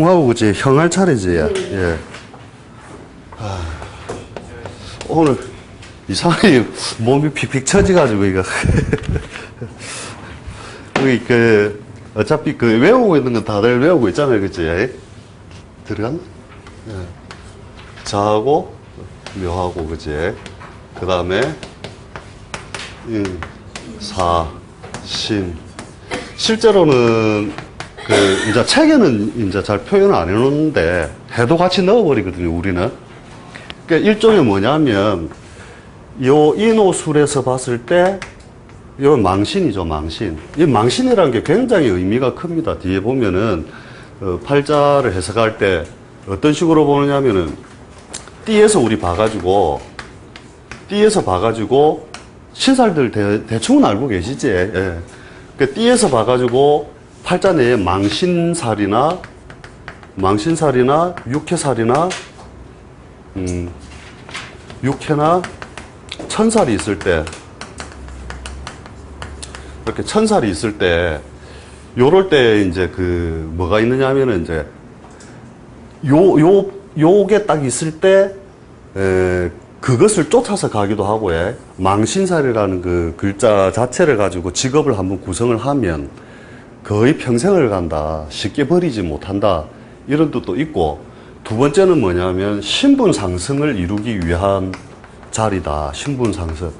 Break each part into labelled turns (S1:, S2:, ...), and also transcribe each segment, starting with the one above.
S1: 하고 그치 형할 차례지. 예. 아, 오늘 이상하게 몸이 픽픽 처지가지고 이거 여기 그 어차피 그 외우고 있는 건 다들 외우고 있잖아요, 그치? 들어갔나? 예. 자하고 묘하고 그치? 그 다음에 사, 신. 실제로는 그 이제 책에는 이제 잘 표현을 안 해놓는데 해도 같이 넣어버리거든요, 우리는. 그러니까 일종의 뭐냐면 요 인호술에서 봤을 때 요 망신이죠, 망신. 이 망신이라는 게 굉장히 의미가 큽니다. 뒤에 보면은 팔자를 해석할 때 어떤 식으로 보느냐면은 띠에서 우리 봐가지고 신살들 대충은 알고 계시지. 예. 그 띠에서 봐가지고 팔자 내에 망신살이나 육해살이나 육해나 천살이 있을 때, 이렇게 천살이 있을 때, 요럴 때 이제 그 뭐가 있느냐 하면은 이제 요게 딱 있을 때 그것을 쫓아서 가기도 하고, 망신살이라는 그 글자 자체를 가지고 직업을 한번 구성을 하면 거의 평생을 간다, 쉽게 버리지 못한다, 이런 뜻도 있고, 두 번째는 뭐냐면 신분 상승을 이루기 위한 자리다, 신분 상승.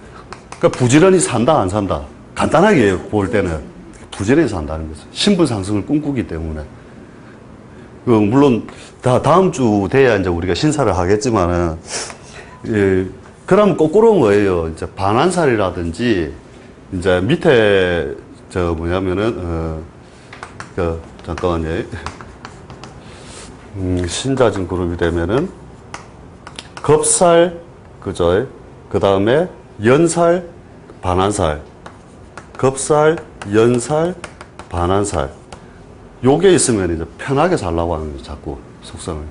S1: 그러니까 부지런히 산다, 안 산다. 간단하게 볼 때는 부지런히 산다는 거죠. 신분 상승을 꿈꾸기 때문에. 물론 다음 주 돼야 이제 우리가 신사를 하겠지만은, 예, 그럼 거꾸로 뭐예요? 이제 반환살이라든지, 이제 밑에, 잠깐만요. 신자진 그룹이 되면은, 겁살, 그죠? 그 다음에 연살, 반환살. 겁살, 연살, 반환살. 요게 있으면 이제 편하게 살라고 하는 거죠, 자꾸, 속성을.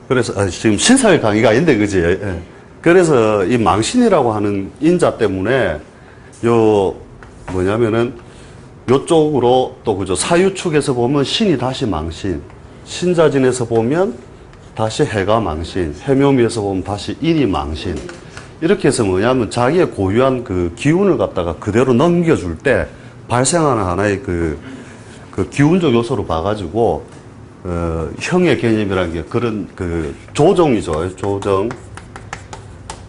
S1: 그래서, 지금 신살 강의가 아닌데, 그지? 예. 그래서 이 망신이라고 하는 인자 때문에, 요쪽으로 또, 그죠? 사유축에서 보면 신이 다시 망신. 신자진에서 보면 다시 해가 망신. 해묘미에서 보면 다시 인이 망신. 이렇게 해서 자기의 고유한 그 기운을 갖다가 그대로 넘겨줄 때 발생하는 하나의 그 기운적 요소로 봐가지고, 형의 개념이라는 게 그런 그 조정이죠. 조정,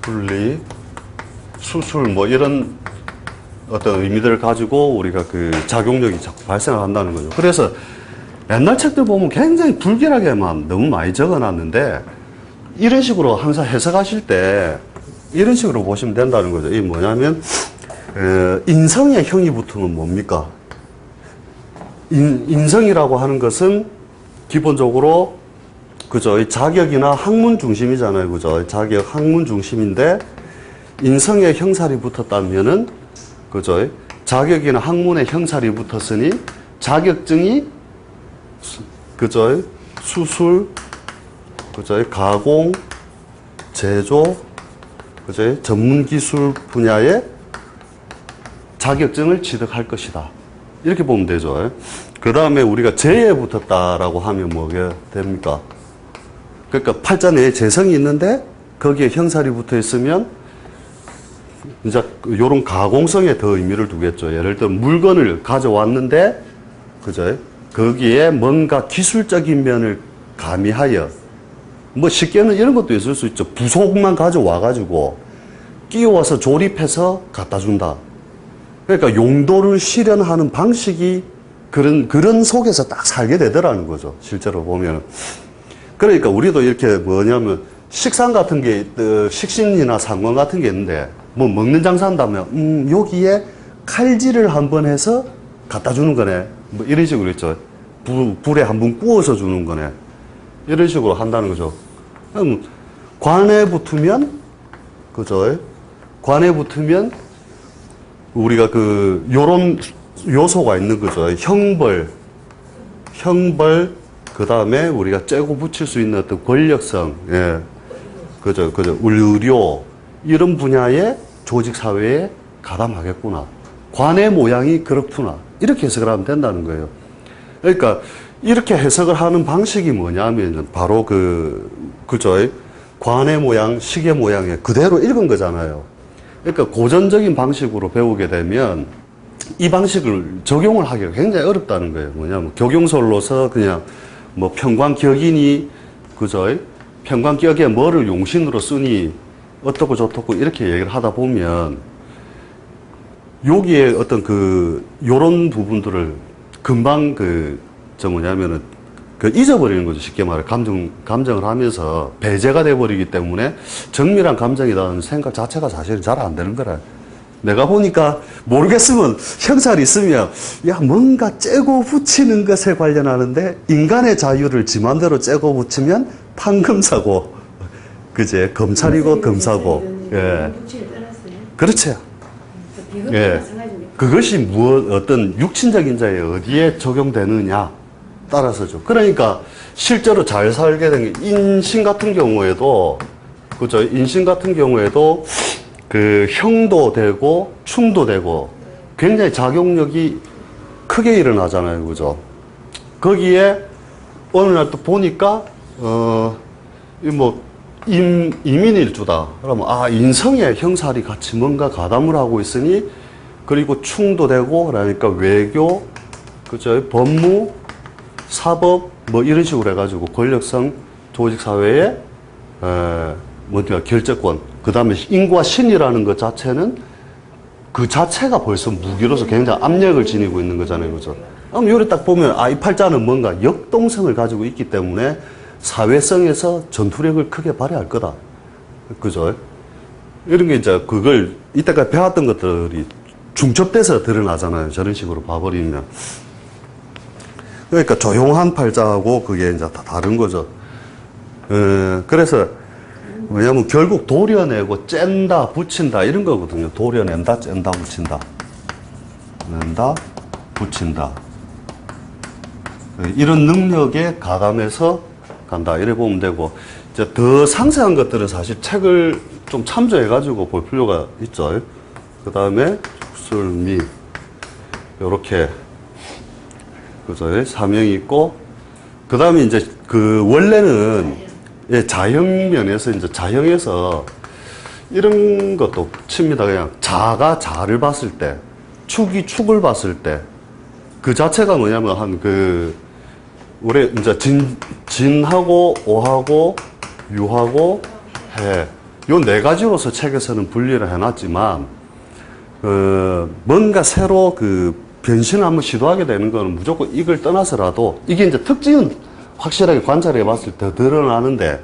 S1: 분리, 수술 뭐 이런 어떤 의미들을 가지고 우리가 그 작용력이 자꾸 발생을 한다는 거죠. 그래서 옛날 책들 보면 굉장히 불길하게만 너무 많이 적어놨는데, 이런 식으로 항상 해석하실 때 이런 식으로 보시면 된다는 거죠. 이게 뭐냐면, 인성의 형이 붙으면 뭡니까? 인성이라고 하는 것은 기본적으로, 그죠? 이 자격이나 학문 중심이잖아요. 그죠? 자격, 학문 중심인데, 인성의 형살이 붙었다면은, 그죠? 자격이나 학문의 형살이 붙었으니, 자격증이, 그죠? 수술, 그죠? 가공, 제조, 그죠? 전문 기술 분야의 자격증을 취득할 것이다. 이렇게 보면 되죠. 그 다음에 우리가 재에 붙었다라고 하면 뭐게 됩니까? 그러니까 팔자 내에 재성이 있는데 거기에 형살이 붙어 있으면 이제 요런 가공성에 더 의미를 두겠죠. 예를 들어 물건을 가져왔는데, 그죠? 거기에 뭔가 기술적인 면을 가미하여, 뭐 쉽게는 이런 것도 있을 수 있죠. 부속만 가져와가지고 끼워서 조립해서 갖다 준다. 그러니까 용도를 실현하는 방식이 그런 속에서 딱 살게 되더라는 거죠. 실제로 보면. 그러니까 우리도 이렇게 식상 같은 게, 식신이나 상관 같은 게 있는데, 뭐 먹는 장사 한다면, 여기에 칼질을 한번 해서 갖다 주는 거네. 뭐 이런 식으로 있죠. 불에 한번 구워서 주는 거네. 이런 식으로 한다는 거죠. 관에 붙으면, 그죠? 관에 붙으면, 우리가 요런 요소가 있는 거죠. 형벌, 그 다음에 우리가 째고 붙일 수 있는 어떤 권력성, 예. 그죠. 의료, 이런 분야의 조직사회에 가담하겠구나. 관의 모양이 그렇구나. 이렇게 해석을 하면 된다는 거예요. 그러니까 이렇게 해석을 하는 방식이 뭐냐면 바로 그죠? 관의 모양, 시계 모양에 그대로 읽은 거잖아요. 그러니까 고전적인 방식으로 배우게 되면 이 방식을 적용을 하기가 굉장히 어렵다는 거예요. 뭐냐면 격용설로서 그냥 뭐 평관격이니, 그죠? 평관격에 뭐를 용신으로 쓰니 어떻고 저떻고 이렇게 얘기를 하다 보면 여기에 어떤 요런 부분들을 금방 뭐냐면은 잊어버리는 거죠. 쉽게 말해. 감정을 하면서 배제가 돼버리기 때문에 정밀한 감정이라는 생각 자체가 사실은 잘 안 되는 거라. 내가 보니까 모르겠으면 형살이 있으면 야 뭔가 째고 붙이는 것에 관련하는데 인간의 자유를 지 맘대로 째고 붙이면 판검사고 그제 검찰이고 검사고 예 그렇죠 예 그것이 어떤 육친적인 자에 어디에 적용되느냐 따라서죠. 그러니까 실제로 잘 살게 된 게 인신 같은 경우에도 그죠 인신 같은 경우에도 형도 되고 충도 되고 굉장히 작용력이 크게 일어나잖아요. 그죠? 거기에 어느 날 또 보니까 이민일주다. 그러면 인성에 형살이 같이 뭔가 가담을 하고 있으니 그리고 충도 되고 그러니까 외교 그죠? 법무 사법 뭐 이런 식으로 해가지고 권력성 조직사회의 결재권 그 다음에 인과 신이라는 것 자체는 그 자체가 벌써 무기로서 굉장히 압력을 지니고 있는 거잖아요. 그죠? 그럼 요리 딱 보면, 이 팔자는 뭔가 역동성을 가지고 있기 때문에 사회성에서 전투력을 크게 발휘할 거다. 그죠? 이런 게 이제 그걸 이때까지 배웠던 것들이 중첩돼서 드러나잖아요. 저런 식으로 봐버리면. 그러니까 조용한 팔자하고 그게 이제 다 다른 거죠. 그래서 왜냐면 결국 도려내고 짠다, 붙인다 이런 거거든요. 도려낸다, 짠다, 붙인다. 낸다, 붙인다. 이런 능력에 가담해서 간다. 이래 보면 되고 이제 더 상세한 것들은 사실 책을 좀 참조해가지고 볼 필요가 있죠. 그 다음에 술미 요렇게 그죠? 사명이 있고 그 다음에 이제 원래는 자형면에서 이제 자형에서 이런 것도 칩니다. 그냥 자가 자를 봤을 때, 축이 축을 봤을 때, 그 자체가 뭐냐면 우리 이제 진하고 오하고 유하고 해. 요 네 가지로서 책에서는 분리를 해놨지만, 뭔가 새로 변신을 한번 시도하게 되는 거는 무조건 이걸 떠나서라도 이게 이제 특징은 확실하게 관찰해 봤을 때 더 드러나는데,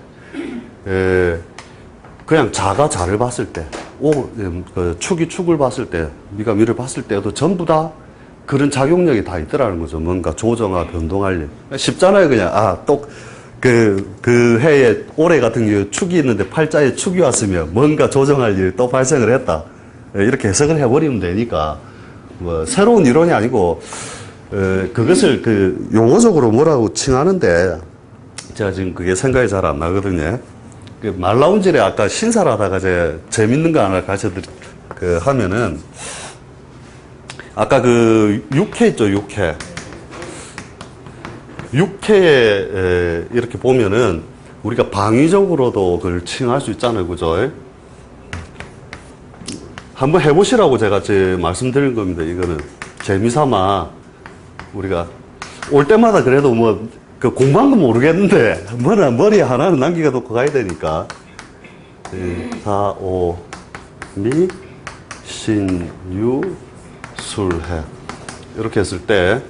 S1: 그냥 자가 자를 봤을 때, 축이 축을 봤을 때, 미가 미를 봤을 때도 전부 다 그런 작용력이 다 있더라는 거죠. 뭔가 조정화, 변동할 일. 쉽잖아요, 그냥. 그 해에, 올해 같은 경우에 축이 있는데 팔자에 축이 왔으면 뭔가 조정할 일이 또 발생을 했다. 이렇게 해석을 해버리면 되니까, 새로운 이론이 아니고, 그것을 용어적으로 뭐라고 칭하는데, 제가 지금 그게 생각이 잘 안 나거든요. 말 나온 질에 아까 신사를 하다가 재밌는 거 하나 하면은, 아까 육회 있죠, 육회. 육회에 이렇게 보면은, 우리가 방위적으로도 그걸 칭할 수 있잖아요, 그죠? 한번 해보시라고 제가 말씀드린 겁니다, 이거는. 재미삼아, 우리가 올 때마다 그래도 공부한 건 모르겠는데 머리에 하나는 남기가 놓고 가야 되니까 4, 5, 미, 신, 유, 술, 해 이렇게 했을 때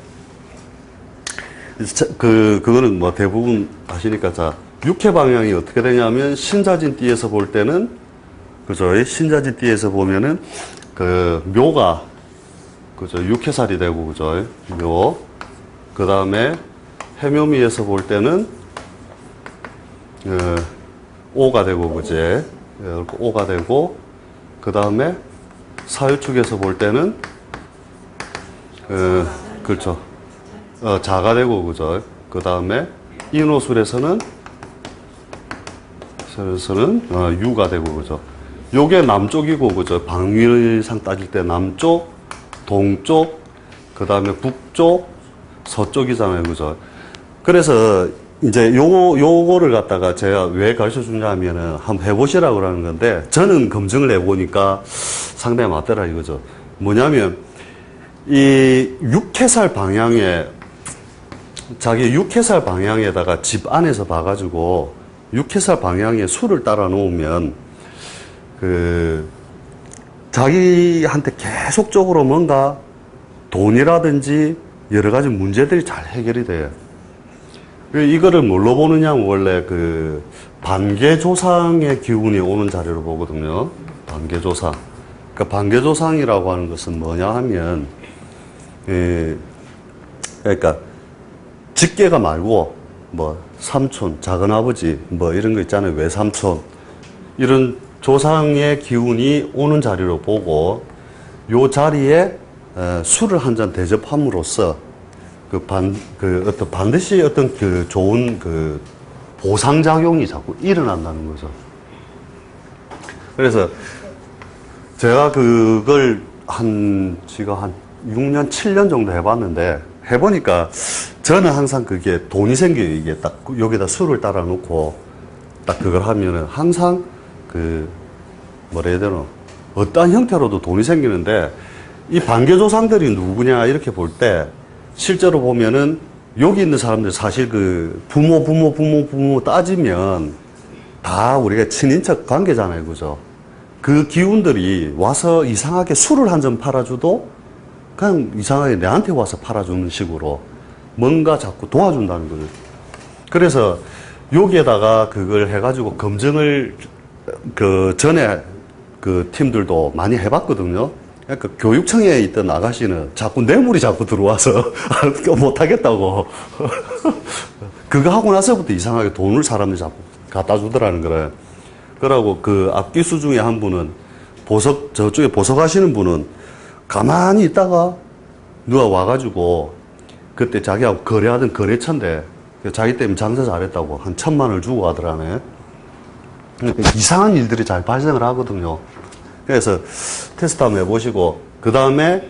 S1: 그거는 대부분 아시니까 자 육해 방향이 어떻게 되냐면 신자진 띠에서 볼 때는 그죠 신자진 띠에서 보면은 묘가 그죠 육해살이 되고 그죠 묘 그 다음에 해묘미에서 볼 때는 오가 되고 그제 오가 되고 그 다음에 사유축에서 볼 때는 그렇죠 자가 되고 그죠 그 다음에 인호술에서는 유가 되고 그죠 요게 남쪽이고 그죠 방위상 따질 때 남쪽 동쪽 그 다음에 북쪽 서쪽이잖아요. 그죠? 그래서 이제 요거를 갖다가 제가 왜 가르쳐 주냐 하면은 한번 해보시라고 그러는 건데, 저는 검증을 해보니까 상당히 맞더라 이거죠. 뭐냐면, 이 육해살 방향에, 자기 육해살 방향에다가 집 안에서 봐가지고, 육해살 방향에 수를 따라 놓으면, 자기한테 계속적으로 뭔가 돈이라든지 여러 가지 문제들이 잘 해결이 돼요. 이거를 뭘로 보느냐면 원래 반개조상의 기운이 오는 자리로 보거든요. 반개조상. 그러니까 반개조상이라고 하는 것은 뭐냐 하면, 그러니까 직계가 말고 뭐 삼촌, 작은아버지 뭐 이런 거 있잖아요. 외삼촌. 이런 조상의 기운이 오는 자리로 보고 요 자리에 술을 한 잔 대접함으로써 반드시 어떤 좋은 보상작용이 자꾸 일어난다는 거죠. 그래서 제가 그걸 지금 한 6년, 7년 정도 해봤는데, 해보니까 저는 항상 그게 돈이 생겨요. 이게 딱 여기다 술을 따라 놓고 딱 그걸 하면은 항상 뭐라 해야 되나, 어떠한 형태로도 돈이 생기는데, 이 반개조상들이 누구냐 이렇게 볼 때 실제로 보면은 여기 있는 사람들 사실 부모 따지면 다 우리가 친인척 관계잖아요. 그죠? 그 기운들이 와서 이상하게 술을 한 잔 팔아줘도 그냥 이상하게 내한테 와서 팔아주는 식으로 뭔가 자꾸 도와준다는 거죠. 그래서 여기에다가 그걸 해가지고 검증을 전에 팀들도 많이 해봤거든요. 그러니까 교육청에 있던 아가씨는 자꾸 뇌물이 자꾸 들어와서 못하겠다고. 그거 하고 나서부터 이상하게 돈을 사람들이 자꾸 갖다 주더라는 거래. 그러고 앞기수 중에 한 분은 저쪽에 보석하시는 분은 가만히 있다가 누가 와가지고 그때 자기하고 거래하던 거래처인데 자기 때문에 장사 잘했다고 한 1,000만 원을 주고 가더라네. 그러니까 이상한 일들이 잘 발생을 하거든요. 그래서 테스트 한번 해보시고, 그 다음에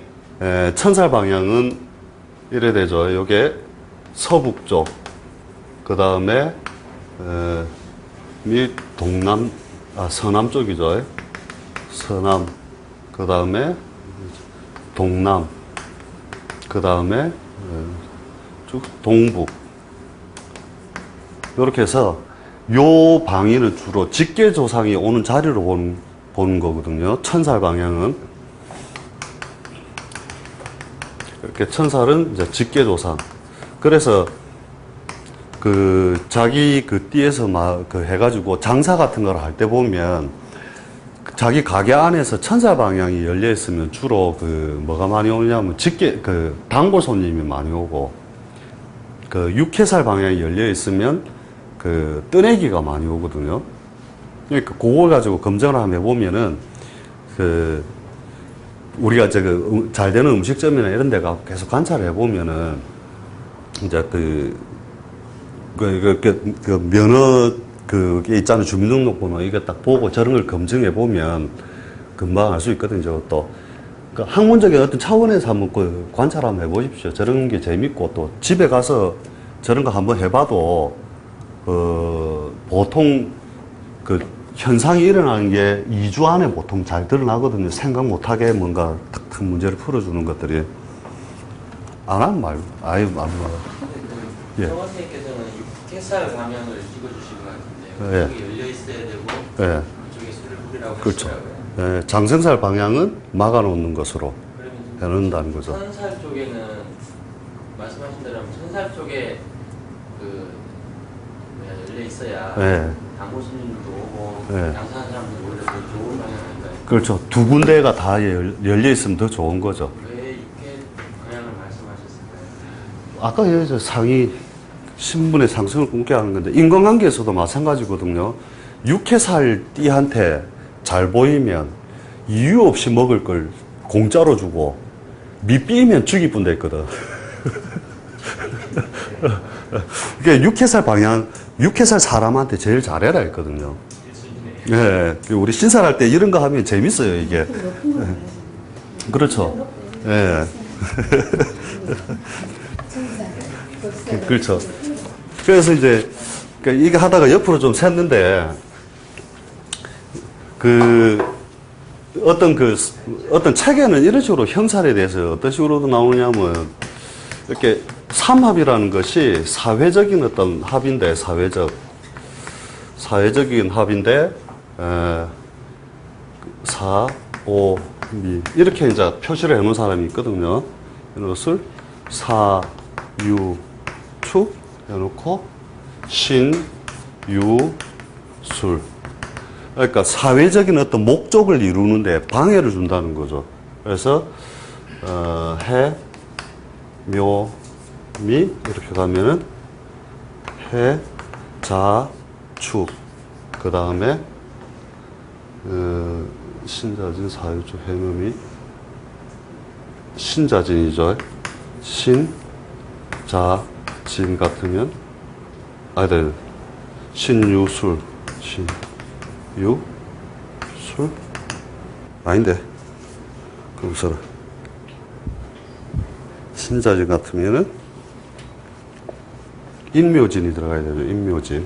S1: 천살 방향은 이래 되죠. 요게 서북쪽, 그 다음에 서남 쪽이죠. 서남, 그 다음에 동남, 그 다음에 쭉 동북. 이렇게 해서 요 방위는 주로 직계조상이 오는 자리로 보는 거거든요. 천살 방향은. 이렇게 천살은 이제 직계조상. 그래서 자기 띠에서 해가지고 장사 같은 걸 할 때 보면 자기 가게 안에서 천살 방향이 열려 있으면 주로 뭐가 많이 오냐면 단골 손님이 많이 오고, 육해살 방향이 열려 있으면 뜨내기가 많이 오거든요. 그러니까 그걸 가지고 검증을 한번 해보면은 우리가 잘 되는 음식점이나 이런 데 가서 계속 관찰을 해보면은 이제 면허 그게 있잖아요. 주민등록번호 이거 딱 보고 저런 걸 검증해 보면 금방 알 수 있거든요. 저것도. 그러니까 학문적인 어떤 차원에서 한번 관찰 한번 해보십시오. 저런 게 재밌고 또 집에 가서 저런 거 한번 해봐도 보통 현상이 일어나는 게 2주 안에 보통 잘 드러나거든요. 생각 못하게 뭔가 탁 큰 문제를 풀어주는 것들이. 안 하면 말고. 아유, 안 말고.
S2: 예. 정원님께서는 육개살 방향을 찍어주신 것 같은데요.
S1: 예.
S2: 이쪽이 열려 있어야 되고,
S1: 예.
S2: 이쪽에 술을 뿌리라고
S1: 그렇죠.
S2: 하시더라고요.
S1: 예, 장생살 방향은 막아놓는 것으로 해놓는다는 거죠.
S2: 천살 쪽에는 말씀하신 대로 천살 쪽에 열려 있어야
S1: 예.
S2: 단골 손님들도 오고
S1: 예.
S2: 양산하는 사람들도 오히려 더 좋은 방향일까요?
S1: 그렇죠. 두 군데가 다 열려 있으면 더 좋은 거죠.
S2: 왜 이렇게 방향을 말씀하셨을까요?
S1: 아까 여기서 상위 신분의 상승을 꿈게 하는 건데, 인간관계에서도 마찬가지거든요. 육해살 띠한테 잘 보이면 이유 없이 먹을 걸 공짜로 주고 밑비면 죽일 뿐 됐거든. 그러니까 육해살 방향, 육해살 사람한테 제일 잘해라 했거든요. 예, 우리 신살할 때 이런 거 하면 재밌어요, 이게. 예. 그렇죠. 예. 그렇죠. 그래서 이제 그러니까 이게 하다가 옆으로 좀 샜는데 어떤 책에는 이런 식으로 형살에 대해서 어떤 식으로도 나오냐면 이렇게 삼합이라는 것이 사회적인 어떤 합인데 사회적인 합인데 사, 오, 미 이렇게 이제 표시를 해놓은 사람이 있거든요. 이것을 사, 유, 축 해놓고 신, 유, 술. 그러니까 사회적인 어떤 목적을 이루는데 방해를 준다는 거죠. 그래서 해, 묘, 미 이렇게 가면은 해, 자, 축. 그 다음에 신자진, 사유축, 해묘미 신자진이죠. 신, 자, 진 같으면 아니다. 신유술, 신유, 술 아닌데 그럼 신자진 같으면은 인묘진이 들어가야 되죠. 인묘진.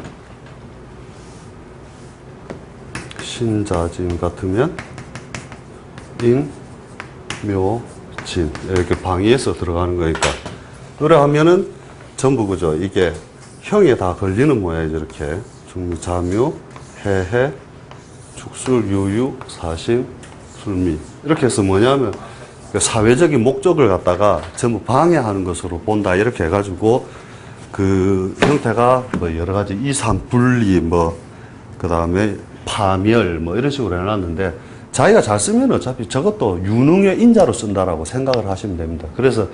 S1: 신자진 같으면 인묘진 이렇게 방위에서 들어가는 거니까 그래 하면은 전부 그죠. 이게 형에 다 걸리는 모양이죠. 이렇게 중묘, 자묘, 해해, 축술, 유유, 사신, 술미 이렇게 해서 뭐냐면 사회적인 목적을 갖다가 전부 방해하는 것으로 본다 이렇게 해가지고 그 형태가 뭐 여러 가지 이산 분리 뭐 그 다음에 파멸 뭐 이런 식으로 해놨는데 자기가 잘 쓰면 어차피 저것도 유능의 인자로 쓴다라고 생각을 하시면 됩니다. 그래서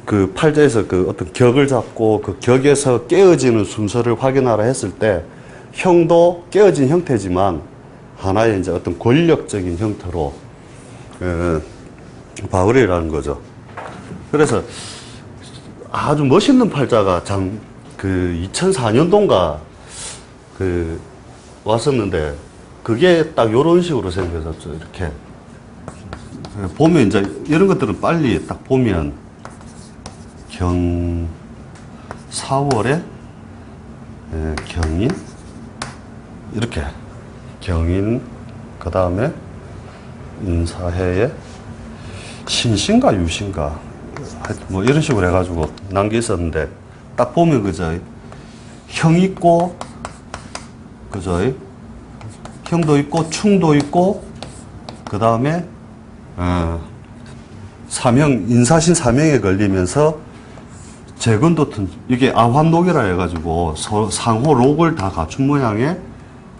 S1: 그 팔자에서 그 어떤 격을 잡고 그 격에서 깨어지는 순서를 확인하라 했을 때 형도 깨어진 형태지만 하나의 이제 어떤 권력적인 형태로 바울이라는 거죠. 그래서 아주 멋있는 팔자가 그 2004년도인가 왔었는데 그게 딱 요런 식으로 생겨졌죠. 이렇게 보면 이제 이런 것들은 빨리 딱 보면 4월에 경인 이렇게 경인 그 다음에 인사해에 신신가 유신가 하여튼 뭐 이런 식으로 해가지고 난 게 있었는데 딱 보면 그저 형 있고 그저 형도 있고 충도 있고 그 다음에 사명 인사신 사명에 걸리면서 재근도 이게 아환록이라 해가지고 상호 록을 다 갖춘 모양의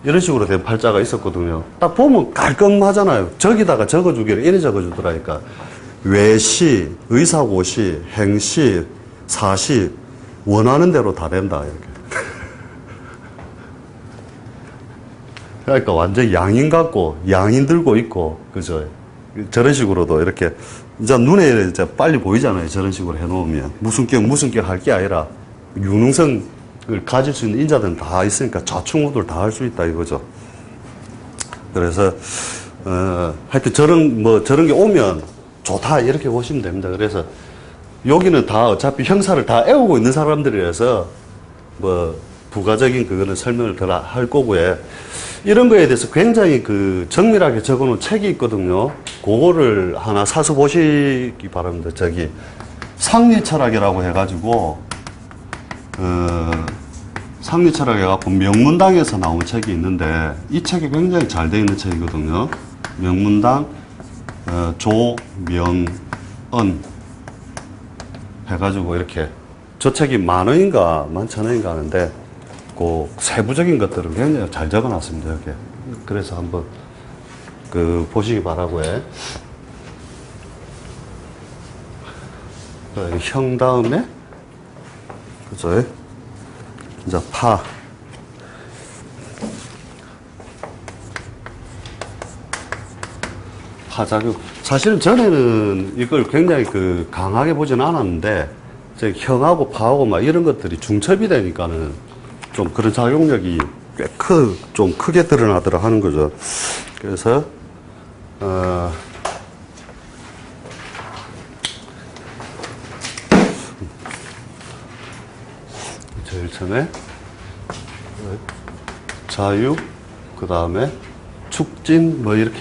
S1: 이런 식으로 된 팔자가 있었거든요. 딱 보면 깔끔하잖아요. 저기다가 적어주기를 이래 적어주더라니까. 외시, 의사고시, 행시, 사시 원하는 대로 다 된다 이렇게. 그러니까 완전 양인 같고 양인 들고 있고 그죠. 저런 식으로도 이렇게 이제 눈에 이제 빨리 보이잖아요. 저런 식으로 해놓으면 무슨 격 할 게 아니라 유능성을 가질 수 있는 인자들은 다 있으니까 좌충우돌 다 할 수 있다 이거죠. 그래서 하여튼 저런 게 오면 좋다 이렇게 보시면 됩니다. 그래서 여기는 다 어차피 형사를 다 애우고 있는 사람들이라서 뭐 부가적인 그거는 설명을 더 할 거고요. 이런 거에 대해서 굉장히 그 정밀하게 적어놓은 책이 있거든요. 그거를 하나 사서 보시기 바랍니다. 저기 상리철학이라고 해가지고 상리철학 해갖고 명문당에서 나온 책이 있는데 이 책이 굉장히 잘 되어 있는 책이거든요. 명문당 조명은 해가지고 이렇게 저 책이 10,000원인가 11,000원인가 하는데 그 세부적인 것들은 굉장히 잘 적어놨습니다. 이렇게. 그래서 한번 그 보시기 바라고요. 형 다음에 그죠? 이제 파자교. 사실은 전에는 이걸 굉장히 그 강하게 보지는 않았는데 형하고 파하고 막 이런 것들이 중첩이 되니까는 좀 그런 작용력이 꽤 좀 크게 드러나더라 하는 거죠. 그래서 제일 처음에 자유, 그 다음에 축진, 뭐 이렇게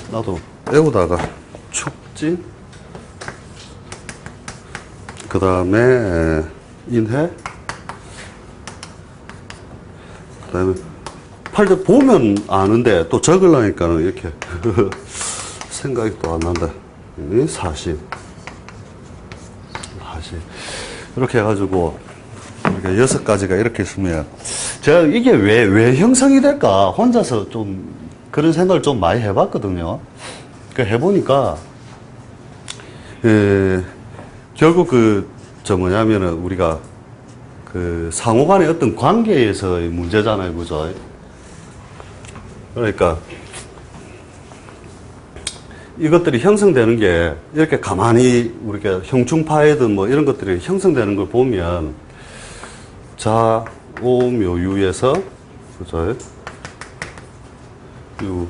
S1: 나도 외우다가 축진, 그 다음에 인해, 그 다음에 팔도 보면 아는데 또 적으려니까는 이렇게 생각이 또 안 난다. 사실 이렇게 해가지고 이렇게 6가지가 이렇게 있으면 제가 이게 왜 형성이 될까 혼자서 좀 그런 생각을 좀 많이 해봤거든요. 그 해보니까 결국 뭐냐면은 우리가 그 상호간의 어떤 관계에서의 문제잖아요, 그죠? 그러니까 이것들이 형성되는 게 이렇게 가만히 우리가 형충파이든 뭐 이런 것들이 형성되는 걸 보면 자, 오, 묘, 유에서 그죠? 유,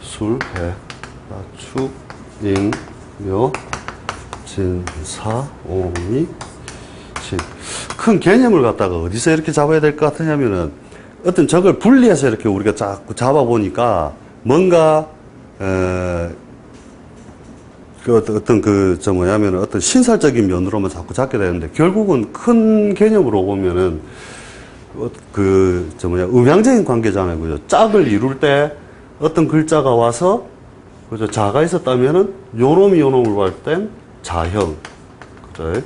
S1: 술, 해, 축, 인, 묘, 진, 사, 오, 미, 신. 큰 개념을 갖다가 어디서 이렇게 잡아야 될 것 같으냐면은 어떤 적을 분리해서 이렇게 우리가 자꾸 잡아보니까 뭔가 뭐냐면은 어떤 신설적인 면으로만 자꾸 잡게 되는데 결국은 큰 개념으로 보면은 음양적인 관계잖아요. 그죠? 짝을 이룰 때 어떤 글자가 와서 그죠? 자가 있었다면은 요놈이 요놈을 볼 땐 자형. 그죠?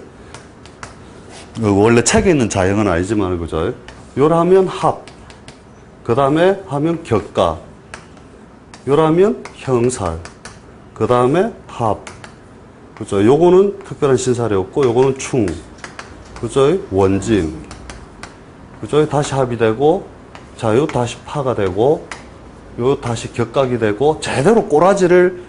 S1: 원래 책에 있는 자형은 아니지만 그죠? 요라면 합. 그 다음에 하면 격가. 요라면 형살. 그 다음에 합. 그죠? 요거는 특별한 신살이 없고, 요거는 충. 그죠? 원진. 그죠? 다시 합이 되고, 자, 요 다시 파가 되고, 요 다시 격각이 되고, 제대로 꼬라지를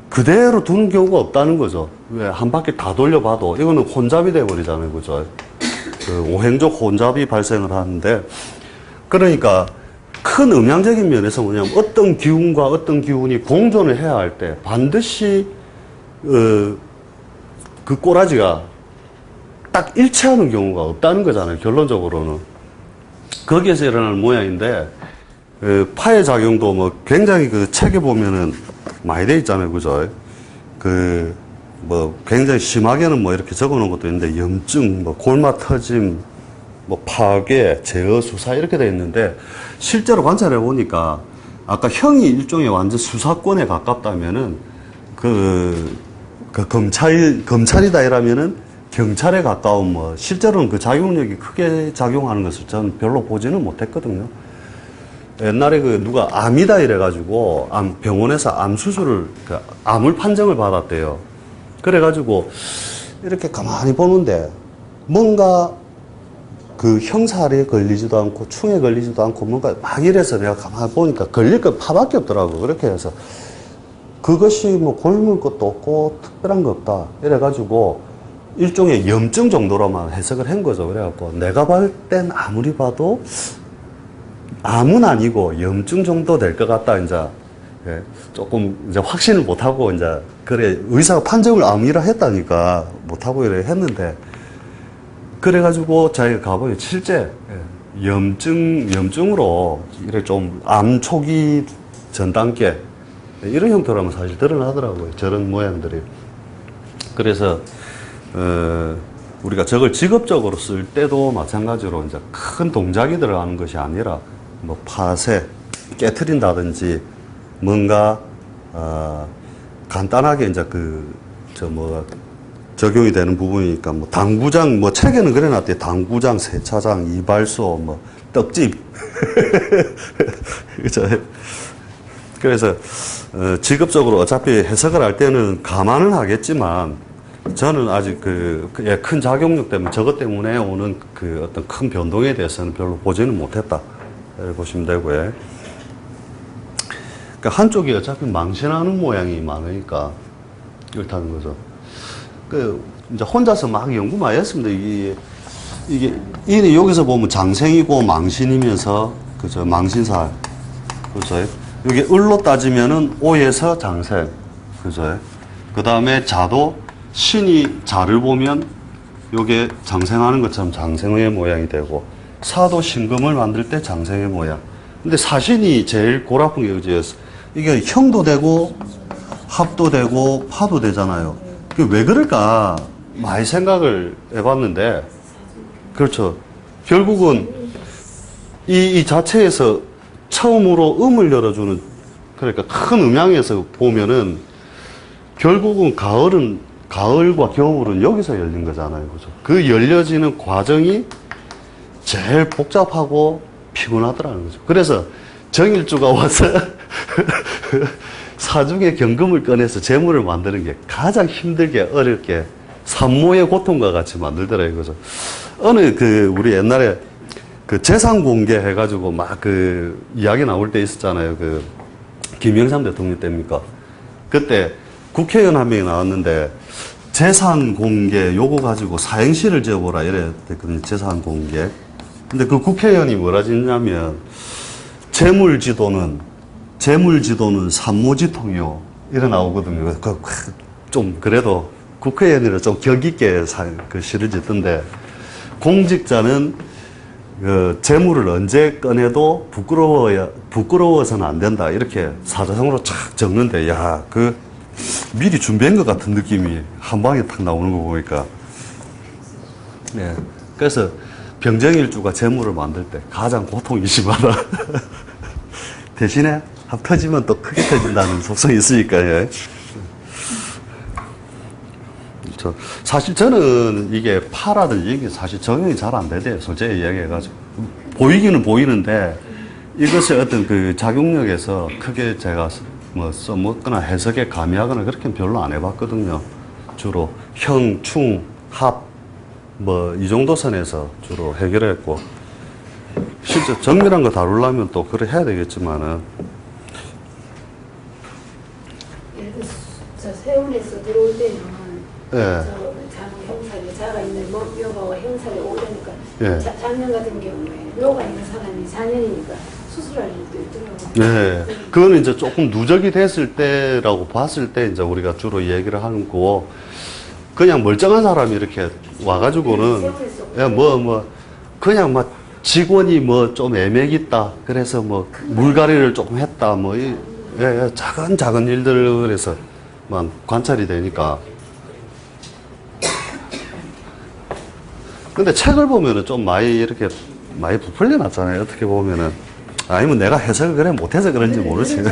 S1: 그대로 두는 경우가 없다는 거죠. 왜? 한 바퀴 다 돌려봐도, 이거는 혼잡이 돼버리잖아요. 그죠? 오행적 혼잡이 발생을 하는데, 그러니까, 큰 음양적인 면에서 뭐냐면 어떤 기운과 어떤 기운이 공존을 해야 할 때 반드시 그 꼬라지가 딱 일치하는 경우가 없다는 거잖아요. 결론적으로는. 거기에서 일어나는 모양인데 파의 작용도 뭐 굉장히 그 책에 보면은 많이 돼 있잖아요. 그죠? 뭐 굉장히 심하게는 뭐 이렇게 적어 놓은 것도 있는데 염증, 뭐 골마 터짐, 뭐 파괴, 제어, 수사 이렇게 돼 있는데 실제로 관찰해 보니까 아까 형이 일종의 완전 수사권에 가깝다면은 검찰이다 이라면은 경찰에 가까운 뭐 실제로는 그 작용력이 크게 작용하는 것을 저는 별로 보지는 못했거든요. 옛날에 누가 암이다 이래가지고 병원에서 암 수술을 암을 판정을 받았대요. 그래가지고 이렇게 가만히 보는데 뭔가 그 형살에 걸리지도 않고 충에 걸리지도 않고 뭔가 막 이래서 내가 가만히 보니까 걸릴 건 파밖에 없더라고. 그렇게 해서 그것이 뭐 골물 것도 없고 특별한 거 없다 이래가지고 일종의 염증 정도로만 해석을 한 거죠. 그래갖고 내가 볼 땐 아무리 봐도 암은 아니고 염증 정도 될 것 같다. 이제 조금 이제 확신을 못하고 이제 그래 의사가 판정을 암이라 했다니까 못하고 이래 했는데 그래가지고 자기가 가보니 실제 염증으로 이래 좀 암 초기 전 단계 이런 형태로는 사실 드러나더라고요. 저런 모양들이. 그래서 우리가 저걸 직업적으로 쓸 때도 마찬가지로 이제 큰 동작이 들어가는 것이 아니라 뭐 파쇄, 깨트린다든지 뭔가 간단하게 이제 적용이 되는 부분이니까 뭐 당구장 뭐 책에는 그래놨대. 당구장, 세차장, 이발소, 뭐 떡집. 그죠? 그래서 직업적으로 어차피 해석을 할 때는 감안은 하겠지만 저는 아직 큰 작용력 때문에 저것 때문에 오는 어떤 큰 변동에 대해서는 별로 보지는 못했다. 이렇게 보시면 되고요. 그러니까 한쪽이 어차피 망신하는 모양이 많으니까 이렇다는 거죠. 이제 혼자서 막 연구 많이 했습니다. 이게 여기서 보면 장생이고 망신이면서, 그죠? 망신살. 그죠? 여기 을로 따지면은 오에서 장생. 그죠? 그 다음에 자도 신이 자를 보면 요게 장생하는 것처럼 장생의 모양이 되고, 사도 신금을 만들 때 장생의 모양. 근데 사신이 제일 골아픈 게 의지였어. 이게 형도 되고, 합도 되고, 파도 되잖아요. 그게 왜 그럴까? 많이 생각을 해봤는데, 그렇죠. 결국은 이 자체에서 처음으로 음을 열어주는, 그러니까 큰 음양에서 보면은 결국은 가을과 겨울은 여기서 열린 거잖아요. 그죠? 그 열려지는 과정이 제일 복잡하고 피곤하더라는 거죠. 그래서 정일주가 와서 사중의 경금을 꺼내서 재물을 만드는 게 가장 힘들게 어렵게 산모의 고통과 같이 만들더라고요. 그죠? 어느 우리 옛날에 재산 공개 해가지고 막 이야기 나올 때 있었잖아요. 김영삼 대통령 때입니까? 그때 국회의원 한 명이 나왔는데 재산 공개 요거 가지고 사행시를 지어보라 이래 됐거든요. 재산 공개. 근데 그 국회의원이 뭐라 짓냐면 재물지도는 산모지통이요. 이래 나오거든요. 좀 그래도 국회의원이라 좀 격 있게 시를 짓던데 공직자는 재물을 언제 꺼내도 부끄러워서는 안 된다. 이렇게 사자성어로 착 적는데, 야, 미리 준비한 것 같은 느낌이 한 방에 탁 나오는 거 보니까. 네. 그래서 병정일주가 재물을 만들 때 가장 고통이 심하다. 대신에 합 터지면 또 크게 터진다는 속성이 있으니까요. 사실 저는 이게 파라든지 이게 사실 적용이 잘 안 되대요. 솔직히 이야기해가지고. 보이기는 보이는데 이것의 어떤 작용력에서 크게 제가 써먹거나 해석에 가미하거나 그렇게는 별로 안 해봤거든요. 주로 형, 충, 합, 이 정도 선에서 주로 해결했고. 실제 정밀한 거 다루려면 또 그래 해야 되겠지만은.
S3: 예를 들어서 저 세운에서 들어올 때는
S1: 예.
S3: 장 형살이 자가 있는 묘가 형살이 오려니까
S1: 예.
S3: 작년 같은 경우에 묘가 있는 사람이 자년이니까 수술할 일도 있더라고요.
S1: 네. 그거는 이제 조금 누적이 됐을 때라고 봤을 때 이제 우리가 주로 얘기를 하는 거고, 그냥 멀쩡한 사람이 이렇게 와가지고는, 예, 그냥 막 직원이 좀 애맥 있다. 그래서 물갈이를 조금 했다. 작은 일들에서만 관찰이 되니까. 근데 책을 보면은 좀 많이 부풀려 놨잖아요. 어떻게 보면은. 아니면 내가 해석을 그래 못해서 그런지 모르지.